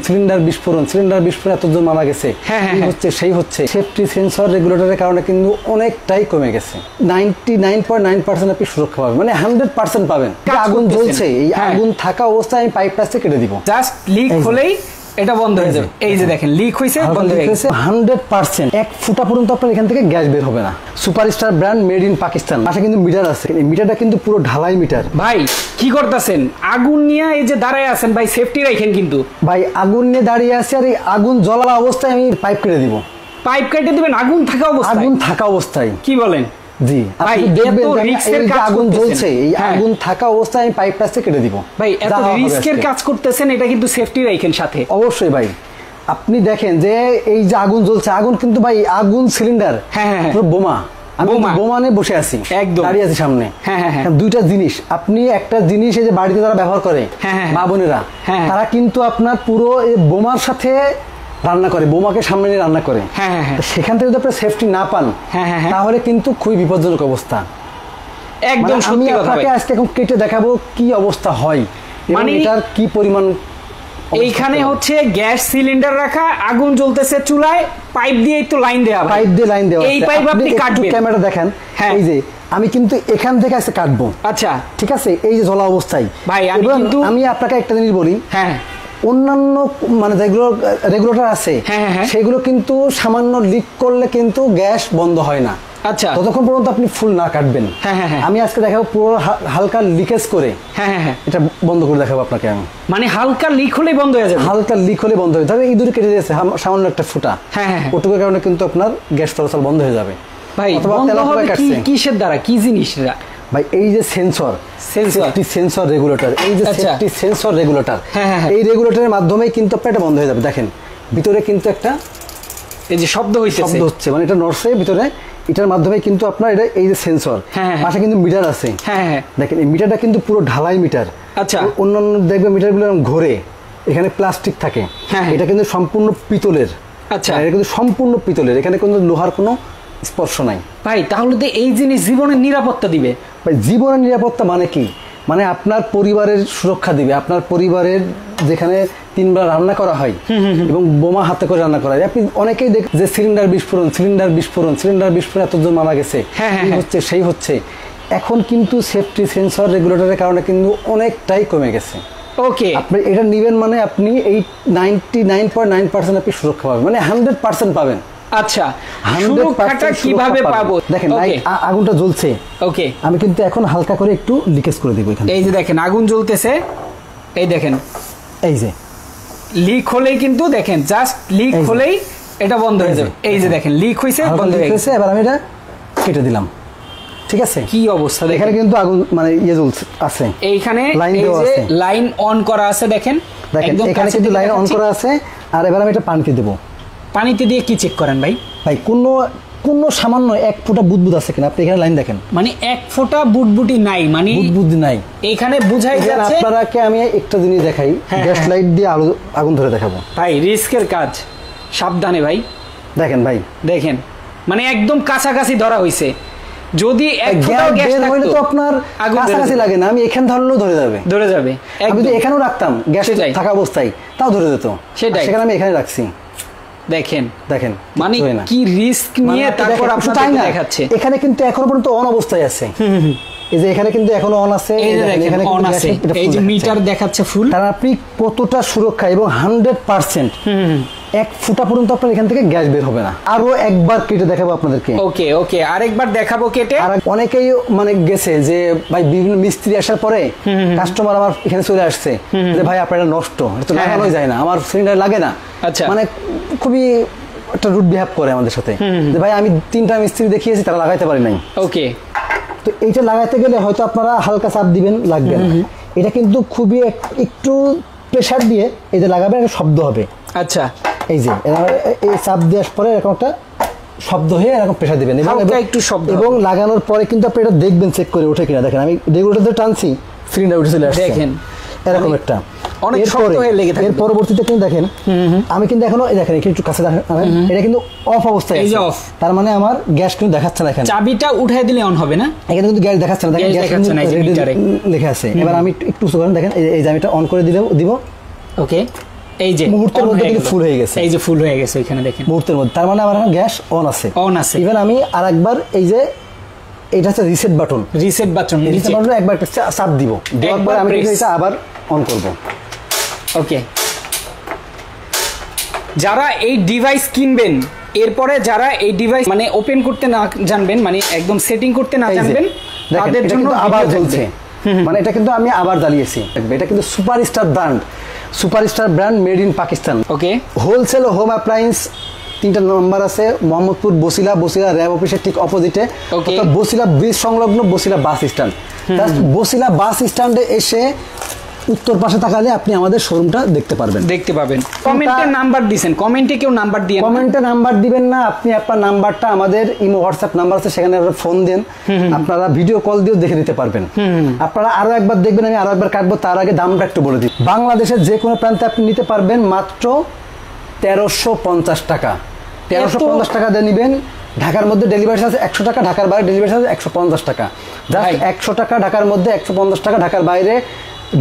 Cylinder বিস্ফোরণ এতজন মারা গেছে, হচ্ছে সেই হচ্ছে সেফটি সেন্সর রেগুলেটরের কারণে কিন্তু অনেকটাই কমে গেছে। 99.9% আপনি সুরক্ষা পাবেন, মানে 100% পাবেন। আগুন জ্বলছে, এই আগুন থাকা অবস্থায় আমি পাইপটা কেটে দিব, জাস্ট লিক হলেই এটা বন্ধ হয়ে যাবে। এই যে দেখেন লিক হইছে, বন্ধ হয়ে গেছে 100%। এক ফুটা পর্যন্ত আপনার এখান থেকে গ্যাস বের হবে না। Superstar brand, made in Pakistan. পাশে কিন্তু মিটার আছে, এই মিটারটা কিন্তু পুরো ঢালাই মিটার। ভাই কি করতেছেন? আগুন নিয়ে এই যে দাঁড়ায় আছেন ভাই, সেফটি রাখেন কিন্তু। ভাই আগুন নিয়ে দাঁড়িয়ে আছে, আর এই আগুন জ্বলা অবস্থায় আমি পাইপ কেটে দিব। পাইপ কেটে দিবেন আগুন থাকা অবস্থায়? আগুন থাকা অবস্থায়। কি বলেন? জি ভাই, আগুন জ্বলছে, এই আগুন থাকা অবস্থায় আমি পাইপটা কেটে দিব। ভাই এত রিস্কের কাজ করতেছেন, এটা কিন্তু সেফটি রাখেন সাথে। অবশ্যই ভাই, আপনি দেখেন যে এই যে আগুন জ্বলছে, আগুন কিন্তু ভাই আগুন সিলিন্ডার, বোমা। আমি বোমা নিয়ে বসে আছি, একদম দাঁড়িয়ে আছি সামনে। দুইটা জিনিস, আপনি একটা জিনিস এই যে বাড়িতে যারা ব্যবহার করে মা বোনেরা, তারা কিন্তু আপনার পুরো বোমার সাথে রান্না করে, বোমাকে সামনে নিয়ে রান্না করে। সেখান থেকে যদি আপনি সেফটি না পান, তাহলে কিন্তু খুবই বিপজ্জনক অবস্থা। একদম আমি আপনাকে আজকে এখন কেটে দেখাবো কি অবস্থা হয়, মানে এটার কি পরিমাণ। এইখানে হচ্ছে গ্যাস সিলিন্ডার রাখা, আগুন জ্বলতেছে চুলায়, পাইপ দিয়ে তো লাইন দেওয়া, পাইপ দিয়ে লাইন দেওয়া। এই পাইপ আপনি কাটবেন, ক্যামেরা দেখেন। এই যে আমি কিন্তু এখান থেকে আজকে কাটবো। আচ্ছা ঠিক আছে, এই যে জ্বলা অবস্থায় ভাই আমি আপনাকে একটা জিনিস বলি, অন্যান্য মানে যেগুলো রেগুলেটর আছে সেগুলো কিন্তু সামান্য লিক করলে কিন্তু গ্যাস বন্ধ হয় না। আচ্ছা, ততক্ষণ পর্যন্ত আপনি ফুল না কাটবেন। আমি আজকে দেখাবো পুরো হালকা লিকেজ করে এটা বন্ধ করে দেখাবো আপনাকে আমি। মানে হালকা লিক হলেই বন্ধ হয়ে যাবে? হালকা লিক হলে বন্ধ হয়ে যাবে। ইঁদুরে কেটে দিয়েছে সামান্য একটা ফুটা, ওটুকুর কারণে কিন্তু আপনার গ্যাস চলাচল বন্ধ হয়ে যাবে। ভাই কিসের দ্বারা, কি জিনিস? ভাই এই যে সেন্সর রেগুলেটর, এই যে সেফটি সেন্সর রেগুলেটর, এই রেগুলেটরের মাধ্যমে কিন্তু আপনার এটা বন্ধ হয়ে যাবে। দেখেন ভিতরে কিন্তু একটা এই যে শব্দ হচ্ছে, মানে এটা নড়ছে ভিতরে, এটার মাধ্যমে কিন্তু আপনার এটা এই যে সেন্সর, পাশে কিন্তু মিটার আছে। দেখেন এই মিটারটা কিন্তু পুরো ঢালাই মিটার। আচ্ছা, অন্যান্য দেখবে মিটারগুলো ঘোরে, এখানে প্লাস্টিক থাকে, এটা কিন্তু সম্পূর্ণ পিতলের। আচ্ছা, এটা কিন্তু সম্পূর্ণ পিতলের, এখানে কিন্তু লোহার কোনো স্পর্শ নাই। ভাই তাহলে তো এই জিনিস জীবনের নিরাপত্তা দিবে। ভাই জীবনের নিরাপত্তা মানে কি? মানে আপনার পরিবারের সুরক্ষা দিবে। আপনার পরিবারের যেখানে 3 বার রান্না করা হয় এবং বোমা হাতে করে রান্না করা হয়, আপনি অনেকেই দেখেন যে সিলিন্ডার বিস্ফোরণ এতজন মারা গেছে, হচ্ছে সেই হচ্ছে। এখন কিন্তু সেফটি সেন্সর রেগুলেটরের কারণে কিন্তু অনেকটাই কমে গেছে। ওকে, আপনি এটা নিবেন মানে আপনি এই 99.9% আপনি সুরক্ষা পাবেন, মানে 100% পাবেন। আচ্ছা, সুরক্ষাটা কিভাবে পাবো? দেখেন আগুনটা জ্বলছে। ওকে, আমি কিন্তু এখন হালকা করে একটু লিকেজ করে দেব এখানে। এই যে দেখেন আগুন জ্বলতেছে, এই দেখেন এই যে লিক হলেই কিন্তু দেখেন জাস্ট লিক হলেই এটা বন্ধ হয়ে যাবে। এই যে দেখেন লিক হইছে, বন্ধ হয়ে গেছে। এবার আমি এটা কেটে দিলাম। ঠিক আছে, কি অবস্থা দেখেন। এখানে কিন্তু আগুন মানে জ্বলছে আছে, এইখানে লাইন অন করা আছে। দেখেন একদম এখানে কিন্তু লাইন অন করা আছে। আর এবার আমি এটা পানিতে দেব। পানিতে দিয়ে কি চেক করেন ভাই? ভাই কোনো সামান্য 1 ফোঁটা বুদবুদ আছে কিনা, আপনি এখানে লাইন দেখেন। মানে 1 ফোঁটা বুদবুটি নাই, মানে বুদবুদ নাই এখানে বুঝাই যাচ্ছে। আপনারাকে আমি একটা জিনিস দেখাই, গ্যাস লাইট দিয়ে আগুন ধরে দেখাবো। ভাই রিস্কের কাজ, সাবধানে ভাই। দেখেন ভাই, দেখেন মানে একদম কাছাকাছি ধরা হইছে। যদি এক ফোঁটাও গ্যাস থাকতো তো আপনার কাছাকাছি লাগে না, আমি এখানে ধরলেও ধরে যাবে। আমি যদি এখানেও রাখতাম গ্যাস থাকা অবস্থায়, তাও ধরে যেত। সেখানে আমি এখানে রাখছি। দেখেন মানে কি রিস্ক নিয়ে তারপর আপনাদের দেখাচ্ছে। এখানে কিন্তু এখনো পর্যন্ত অন অবস্থায় আছে। এই যে এখানে কিন্তু এখনো অন আছে, এখানে অন আছে, এই যে মিটার দেখাচ্ছে ফুল। তার আপনি কতটা সুরক্ষা এবং 100% 1 ফুটা পর্যন্ত আপনার এখান থেকে গ্যাস বের হবে না। আরো একবার কেটে দেখাবো আপনাদেরকে। ওকে আরেকবার দেখাবো কেটে। আর অনেকেই মানে গেছে যে ভাই বিভিন্ন মিস্ত্রি আসার পরে কাস্টমার আমার এখানে চলে আসছে যে ভাই আপনার এটা নষ্ট, এটা লাগানোই যায় না, আমার সিলিন্ডার লাগে না। আচ্ছা, মানে খুবই একটা রুড বিহেভ করে আমাদের সাথে যে ভাই আমি 3টা মিস্ত্রি দেখিয়েছি, তারা লাগাইতে পারি নাই। ওকে, তো এইটা লাগাইতে গেলে হয়তো আপনারা হালকা চাপ দিবেন, লাগবে না। এটা কিন্তু খুবই একটু প্রেসার দিয়ে এই যে লাগাবেন, একটা শব্দ হবে। আচ্ছা, এই যে এই চাপ দেওয়ার পরে এরকম একটা শব্দ হয়ে এরকম প্রেসার দিবেন একটু শব্দ, এবং লাগানোর পরে কিন্তু আপনি এটা দেখবেন চেক করে ওঠে কিনা। দেখেন আমি রেগুলেটর দিয়ে টানছি, সিলিন্ডার উঠে চলে আসছে। দেখেন এরকম একটা অনেক শক্ত হয়ে লেগে থাকে। এর পরবর্তীতে কিন্তু দেখেন আমি কিন্তু এখনো দেখেন একটু কাছে দেখেন, এটা কিন্তু অফ অবস্থায় আছে। তার মানে আমার গ্যাস কিন্তু দেখাচ্ছে না। এখানে চাবিটা উঠাই দিলে অন হবে না, এখানে কিন্তু গ্যাস দেখাচ্ছে না। দেখেন গ্যাস রেডি লেখা আছে। এবার আমি একটু উঁচু করেন, দেখেন এই যে আমি এটা অন করে দিব। ওকে, এই যে মুহূর্তের মধ্যে কিন্তু ফুল হয়ে গেছে, এই যে ফুল হয়ে গেছে এখানে দেখেন মুহূর্তের মধ্যে। তার মানে আমার এখন গ্যাস অন আছে, অন আছে। ইভেন আমি আরেকবার এই যে এটা হচ্ছে রিসেট বাটন, রিসেট বাটন একবার একটা চাপ দিব, দেওয়ার পরে আমি এটা আবার অন করব। ওকে, যারা এই ডিভাইস কিনবেন, এরপরে যারা এই ডিভাইস মানে ওপেন করতে না জানবেন, মানে একদম সেটিং করতে না জানবেন, তাদের জন্য আবার জ্বলছে, মানে এটা কিন্তু আমি আবার জ্বালিয়েছি। এটা কিন্তু superstar brand made in Pakistan. Okay, wholesale home appliance 3টা নাম্বার আছে, মোহাম্মদপুর বসিলা র্যাব অফিসের ঠিক অপোজিটে, বসিলা ব্রিজ সংলগ্ন বসিলা বাস স্ট্যান্ড। বসিলা বাস স্ট্যান্ডে এসে উত্তর পাশে তাকালে আপনি আমাদের শোরুমটা দেখতে পাবেন। কমেন্টে নাম্বার দিবেন, কমেন্টে কেউ নাম্বার দিয়ে, কমেন্টে নাম্বার দিবেন না, আপনি আপনার নাম্বারটা আমাদের ইমো হোয়াটসঅ্যাপ নাম্বার আছে, সেখানে ফোন দেন, আপনারা ভিডিও কল দিয়েও দেখে নিতে পারবেন। আপনারা আরো একবার দেখবেন, আমি আরো একবার কাটবো, তার আগে দামটা একটু বলে দিই। বাংলাদেশের যে কোনো প্রান্তে আপনি নিতে পারবেন মাত্র 1350 টাকা। 1350 টাকা দিয়ে নিবেন। ঢাকার মধ্যে ডেলিভারি চার্জ 100 টাকা, ঢাকার বাইরে ডেলিভারি চার্জ 150 টাকা। জাস্ট 100 টাকা ঢাকার মধ্যে, 150 টাকা ঢাকার বাইরে।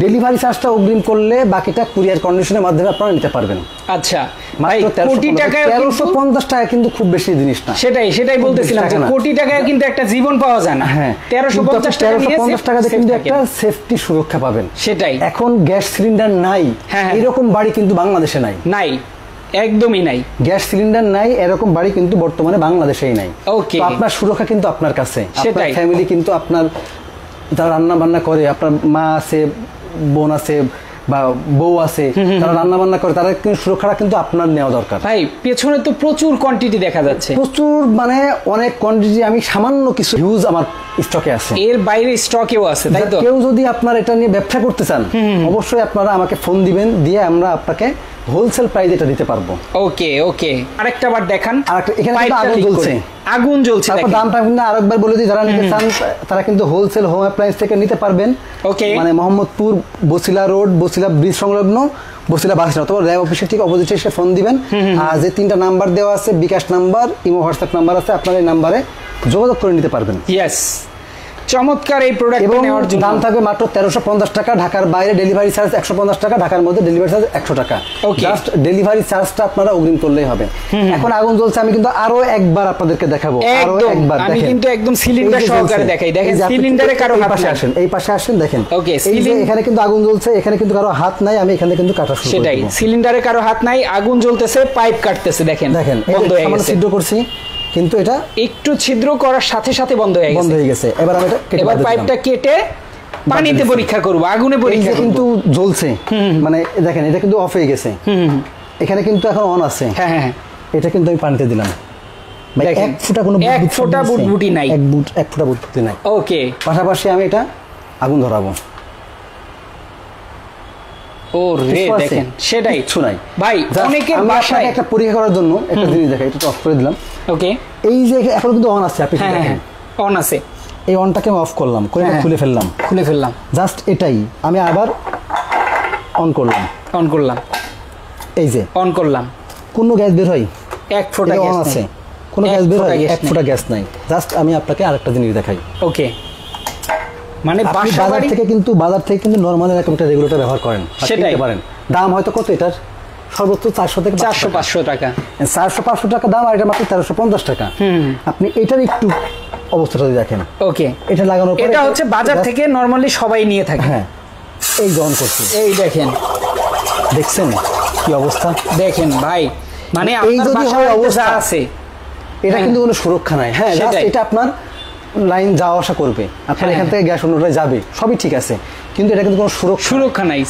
ডেলিভারি চার্জটা অগ্রিম করলে বাকিটা কুরিয়ার কন্ডিশনের মাধ্যমে আপনারা নিতে পারবেন। আচ্ছা, কোটি টাকা, 1350 টাকা কিন্তু খুব বেশি জিনিস না। সেটাই বলতেছিলাম, কোটি টাকায় কিন্তু একটা জীবন পাওয়া যায় না। হ্যাঁ, 1350 টাকা দিয়ে কিন্তু একটা সেফটি সুরক্ষা পাবেন। সেটাই। এখন গ্যাস সিলিন্ডার নাই, এরকম বাড়ি কিন্তু বাংলাদেশে নাই, একদমই নাই। গ্যাস সিলিন্ডার নাই এরকম বাড়ি কিন্তু বর্তমানে বাংলাদেশেই নাই। ওকে, আপনার সুরক্ষা কিন্তু আপনার কাছে, সেটাই। ফ্যামিলি কিন্তু আপনার যারা রান্না বান্না করে, আপনার মা আছে, বোন আছে বা বউ আছে, তারা রান্না বান্না করে, তাদের কিন্তু সুরক্ষাটা কিন্তু আপনার নেওয়া দরকার। ভাই পেছনে তো প্রচুর কোয়ান্টিটি দেখা যাচ্ছে, প্রচুর মানে অনেক কোয়ান্টিটি। আমি সামান্য কিছু হিউজ আমার স্টকে আছে, এর বাইরে স্টকেও আছে, তাই তো? কেউ যদি আপনার এটা নিয়ে ব্যবসা করতে চান, অবশ্যই আপনারা আমাকে ফোন দিবেন, দিয়ে আমরা আপনাকে হোলসেল প্রাইস এটা দিতে পারবো। ওকে, আরেকটা বার দেখান। এখানে আগুন জ্বলছে। তারপর দামটা কিন্তু আরেকবার বলে দিই, যারা নিতে চান তারা কিন্তু হোলসেল হোম অ্যাপ্লায়েন্স থেকে নিতে পারবেন। ওকে, মানে মোহাম্মদপুর বসিলা রোড, বসিলা ব্রিজ সংলগ্ন বসিলা বাস স্ট্যান্ড অথবা র্যাব অফিসের ঠিক অপোজিটে এসে ফোন দিবেন। আর যে 3টা নাম্বার দেওয়া আছে, বিকাশ নাম্বার, ইমো হোয়াটসঅ্যাপ নাম্বার আছে, আপনার এই নাম্বারে যোগাযোগ করে নিতে পারবেন। ইয়েস, চমৎকার এই প্রোডাক্ট নেওয়ার জন্য দাম থাকবে মাত্র 1350 টাকা। ঢাকার বাইরে ডেলিভারি চার্জ 150 টাকা, ঢাকার মধ্যে ডেলিভারি চার্জ 100 টাকা। জাস্ট ডেলিভারি চার্জটা আপনারা অগ্রিম করলেই হবে। এখন আগুন জ্বলছে, আমি কিন্তু আরো একবার আপনাদেরকে দেখাবো, আরো একবার আমি কিন্তু একদম সিলিন্ডার সহকারে দেখাই। দেখেন সিলিন্ডারে কারো হাত পাশে আসেন, এই পাশে আসেন, দেখেন। ওকে, এখানে কিন্তু আগুন জ্বলছে, এখানে কিন্তু কারো হাত নাই, আমি এখানে কিন্তু কাটা শুরু করব। সেটাই, সিলিন্ডারে কারো হাত নাই, আগুন জ্বলতেছে, পাইপ কাটতেছে, দেখেন বন্ধ হয়ে গেছে। ছিদ্র করছি, কিন্তু এটা একটু ছিদ্র করার সাথে সাথে বন্ধ হয়ে গেছে। এবার পাইপটা কেটে পানিতে পরীক্ষা করব, আগুনে পরীক্ষা করব। কিন্তু জ্বলছে, মানে দেখেন এটা কিন্তু অফ হয়ে গেছে, এখানে কিন্তু এখন অন আছে। হ্যাঁ, এটা কিন্তু আমি পানিতে দিলাম, এক ফোঁটা বুটবুটি নাই, এক ফোঁটা বুটবুটি নাই। ওকে, পাশাপাশি আমি এটা আগুন ধরাবো। দেখেন সেটাই কিছু নাই ভাই। অনেকে বাসায় একটা পরীক্ষা করার জন্য একটা জিনিস দেখাই, এটা অফ করে দিলাম। ওকে, এই যে এখন কিন্তু অন আছে, আপনি দেখেন অন আছে। এই অনটাকে আমি অফ করলাম, করে খুলে ফেললাম। জাস্ট এটাই আমি আবার অন করলাম। এই যে অন করলাম, কোনো গ্যাস বের হয়? এক ফোঁটা গ্যাস আছে, কোনো গ্যাস বের হয়? এক ফোঁটা গ্যাস নাই। জাস্ট আমি আপনাকে আরেকটা জিনিস দেখাই। ওকে, মানে বাজার থেকে কিন্তু নরমাল এরকম একটা রেগুলেটর ব্যবহার করেন, সেটাই পারেন। দাম হয়তো কত এটার? সর্বোচ্চ 400 থেকে 500 টাকা। 400-500 টাকা দাম, আর এটা মাত্র 1350 টাকা। আপনি এটার একটু অবস্থাটা দেখেন। ওকে, এটা লাগানোর পরে এটা হচ্ছে বাজার থেকে নরমালি সবাই নিয়ে থাকে। হ্যাঁ, এই যে অন করছি, এই দেখেন, দেখছেন কি অবস্থা? দেখেন ভাই, মানে আপনার বাসায় অবস্থা আছে, এটা কিন্তু কোনো সুরক্ষা নাই। হ্যাঁ, এটা আপনার লাইন যাওয়া আসা করবে, আপনার এখান থেকে গ্যাস অন্যটায় যাবে, সবই ঠিক আছে, কিন্তু এটা কিন্তু কোনো সুরক্ষা নাই।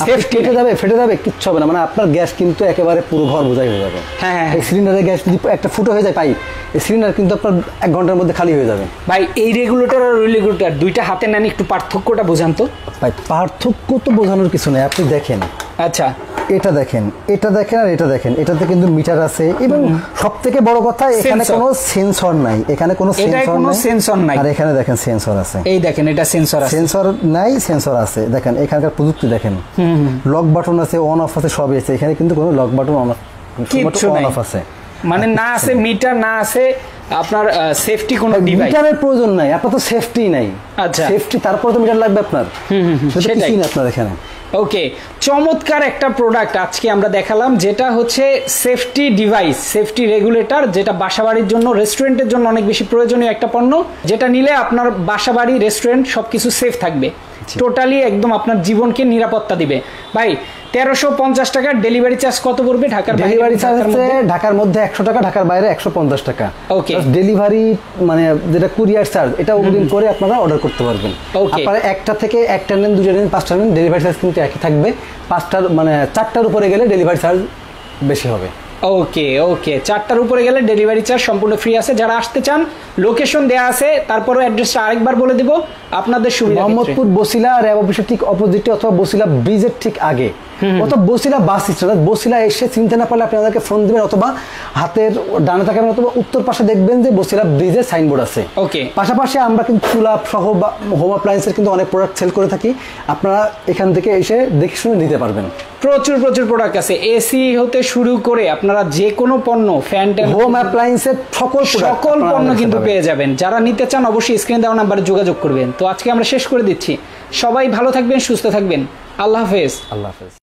ফেটে যাবে, কিচ্ছু হবে না। মানে আপনার গ্যাস কিন্তু একেবারে পুরো ঘর বোঝাই হয়ে যাবে। হ্যাঁ, এই সিলিন্ডারের গ্যাস যদি একটা ফুটো হয়ে যায় পাইপ, এই সিলিন্ডার কিন্তু আপনার 1 ঘন্টার মধ্যে খালি হয়ে যাবে। ভাই এই রেগুলেটর আর রেগুলেটর দুইটা হাতে নেন, একটু পার্থক্যটা বোঝান তো। ভাই পার্থক্য তো বোঝানোর কিছু নেই, আপনি দেখেন। আচ্ছা, এটা দেখেন আর এটা দেখেন, এটাতে কিন্তু মিটার আছে, এবং সবথেকে বড় কথা এখানে কোনো সেন্সর নাই, আর এখানে দেখেন সেন্সর আছে। এই দেখেন, এটা সেন্সর নাই, সেন্সর আছে। দেখেন এখানকার প্রযুক্তি দেখেন, লক বাটন আছে, অন অফ আছে, সবই আছে। এখানে কিন্তু কোনো লক বাটন অন অফ আছে, মানে না আছে মিটার, না আছে আপনার সেফটি কোনো ডিভাইস মিটারের প্রয়োজন নাই, আপনার তো সেফটি নাই। আচ্ছা, সেফটি তারপর তো মিটার লাগবে আপনার, সেটাই আপনার এখানে। ওকে, চমৎকার একটা প্রোডাক্ট আজকে আমরা দেখালাম, যেটা হচ্ছে সেফটি ডিভাইস, সেফটি রেগুলেটর, যেটা বাসাবাড়ির জন্য, রেস্টুরেন্টের জন্য অনেক বেশি প্রয়োজনীয় একটা পণ্য, যেটা নিলে আপনার বাসাবাড়ি, রেস্টুরেন্ট সবকিছু সেফ থাকবে, টোটালি একদম আপনার জীবনকে নিরাপত্তা দিবে। ভাই 1350 টাকা ডেলিভারি চার্জ কত পড়বে? ঢাকার ডেলিভারি চার্জ হচ্ছে ঢাকার মধ্যে 100 টাকা, ঢাকার বাইরে 150 টাকা। ওকে, ডেলিভারি মানে যেটা কুরিয়ার চার্জ, এটা অগ্রিম করে আপনারা অর্ডার করতে পারবেন। আপনারা একটা থেকে একটা নেন, দুটো নেন, পাঁচটা নেন, ডেলিভারি চার্জ কিন্তু একই থাকবে। পাঁচটার মানে 4টার উপরে গেলে ডেলিভারি চার্জ বেশি হবে। ওকে ওকে, 4টার উপরে গেলে ডেলিভারি চার্জ সম্পূর্ণ ফ্রি আছে। যারা আসতে চান লোকেশন দেয়া আছে, তারপরে অ্যাড্রেসটা আরেকবার বলে দিব আপনাদের সুবিধা। মোহাম্মদপুর বসিলা র্যাব অফিসের ঠিক অপোজিটে অথবা বসিলা ব্রিজের ঠিক আগে, অথবা বসিলা বাস স্ট্যান্ড। বসিলা এসে চিনতে না পারলে আপনি আমাদেরকে ফোন দিবেন, অথবা হাতের ডানে তাকাবেন, অথবা উত্তর পাশে দেখবেন যে বসিলা ব্রিজের সাইনবোর্ড আছে। ওকে, পাশাপাশি আমরা কিন্তু চুলা সহ বা হোম অ্যাপ্লায়েন্সের কিন্তু অনেক প্রোডাক্ট সেল করে থাকি, আপনারা এখান থেকে এসে দেখে শুনে নিতে পারবেন। প্রচুর প্রচুর প্রোডাক্ট আছে, এসি হতে শুরু করে আপনারা যে কোনো পণ্য, ফ্যান, হোম অ্যাপ্লায়েন্সের সকল পণ্য কিন্তু পেয়ে যাবেন। যারা নিতে চান অবশ্যই স্ক্রিনে দেওয়া নাম্বারে যোগাযোগ করবেন। তো আজকে আমরা শেষ করে দিচ্ছি। সবাই ভালো থাকবেন, সুস্থ থাকবেন। আল্লাহ হাফেজ। আল্লাহ হাফেজ।